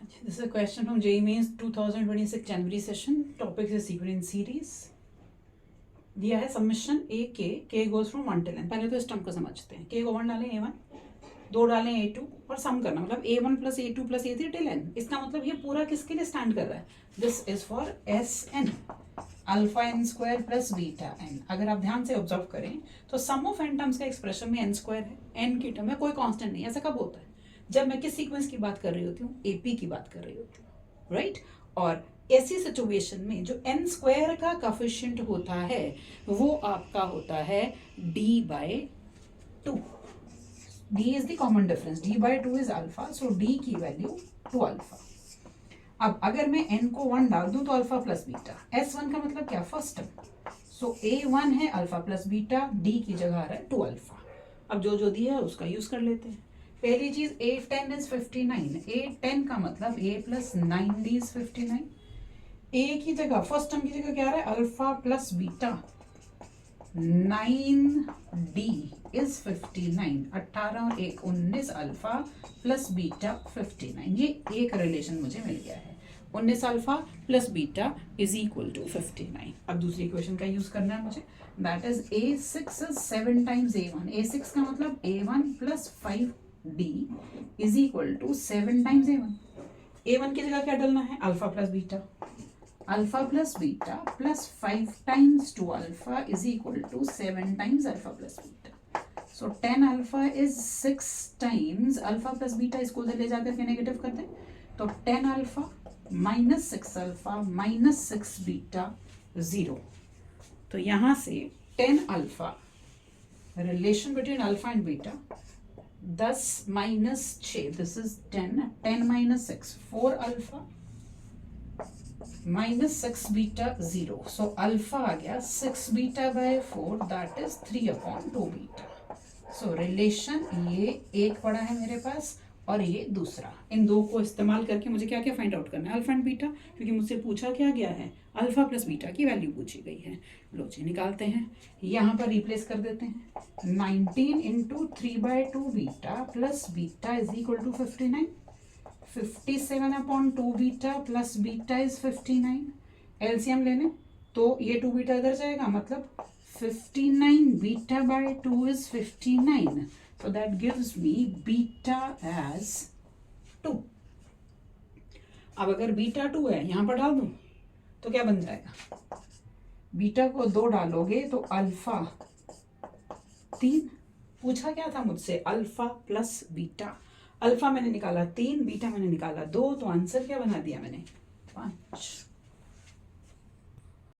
This is a question from JEE Mains 2026 January session. Topic is sequence series. दिया है submission ए के goes from 1 to n. पहले तो इस टर्म को समझते हैं. के को 1 डालें a1, 2 डालें a2 और सम करना, मतलब a1 plus a2 plus a3 till n. इसका मतलब ये पूरा किसके लिए स्टैंड कर रहा है? This is for Sn alpha n square plus beta n. अगर आप ध्यान से ऑब्जर्व करें तो सम ऑफ एन टर्म्स का एक्सप्रेशन में एन स्क्वायर है. एन की टर्म में कोई कांस्टेंट नहीं. ऐसा कब होता है? जब मैं किस सीक्वेंस की बात कर रही होती हूँ? एपी की बात कर रही होती हूँ, राइट? और ऐसी सिचुएशन में जो एन स्क्वायर का कोफिशिएंट होता है वो आपका होता है d/2. d is the common difference. d/2 is alpha, so d की वैल्यू 2 अल्फा. अब अगर मैं n को 1 डाल दूं तो अल्फा प्लस बीटा. S1 का मतलब क्या? First term. सो a1 है अल्फा प्लस बीटा, d की जगह आ रहा है 2 अल्फा. अब जो दिया है उसका यूज कर लेते हैं. पहली चीज a10 इज 59. a10 का मतलब a plus 9d is 59. a की जगह फर्स्ट टर्म की जगह क्या आ रहा है? Alpha plus beta. 9d is 59. 18 और 1 19 अल्फा प्लस बीटा 59. ये एक रिलेशन मुझे मिल गया है. 19 alpha plus beta is equal to 59. अब दूसरी इक्वेशन का यूज करना है मुझे. That is a6 is 7 times a1. a6 का मतलब a1 plus 5d is equal to 7 times a1. a1 की जगह क्या डालना है? Alpha plus beta. Alpha plus beta plus 5 times 2 alpha is equal to 7 times alpha plus beta. So 10 alpha is 6 times alpha plus beta. इसको उधर ले जाकर के नेगेटिव कर दें तो 10 alpha minus 6 alpha minus 6 beta 0. तो यहां से 10 alpha, relation between alpha and beta, 10 minus 6, this is 10. 10 minus 6 4 alpha minus 6 beta 0. So alpha आ गया 6 beta by 4, that is 3/2 beta. So relation ये एक पड़ा है मेरे पास और ये दूसरा. इन दो को इस्तेमाल करके मुझे क्या क्या फाइंड आउट करना है? अल्फा एंड बीटा, क्योंकि मुझसे पूछा क्या गया है? अल्फा प्लस बीटा की वैल्यू पूछी गई है. लो जी निकालते हैं. यहाँ पर रिप्लेस कर देते हैं. 19 into 3/2 beta plus beta is equal to 59. 57/2 beta plus beta is 59. LCM लेने तो ये 2 बीटा इधर जाएगा, मतलब 59 beta by 2 is 59. So that gives me beta as 2. अब अगर बीटा 2 है यहाँ पर डाल दूं तो क्या बन जाएगा? बीटा को 2 डालोगे तो अल्फा 3. पूछा क्या था मुझसे? Alpha plus beta. अल्फा मैंने निकाला 3, बीटा मैंने निकाला 2, तो आंसर क्या बना दिया मैंने? 5.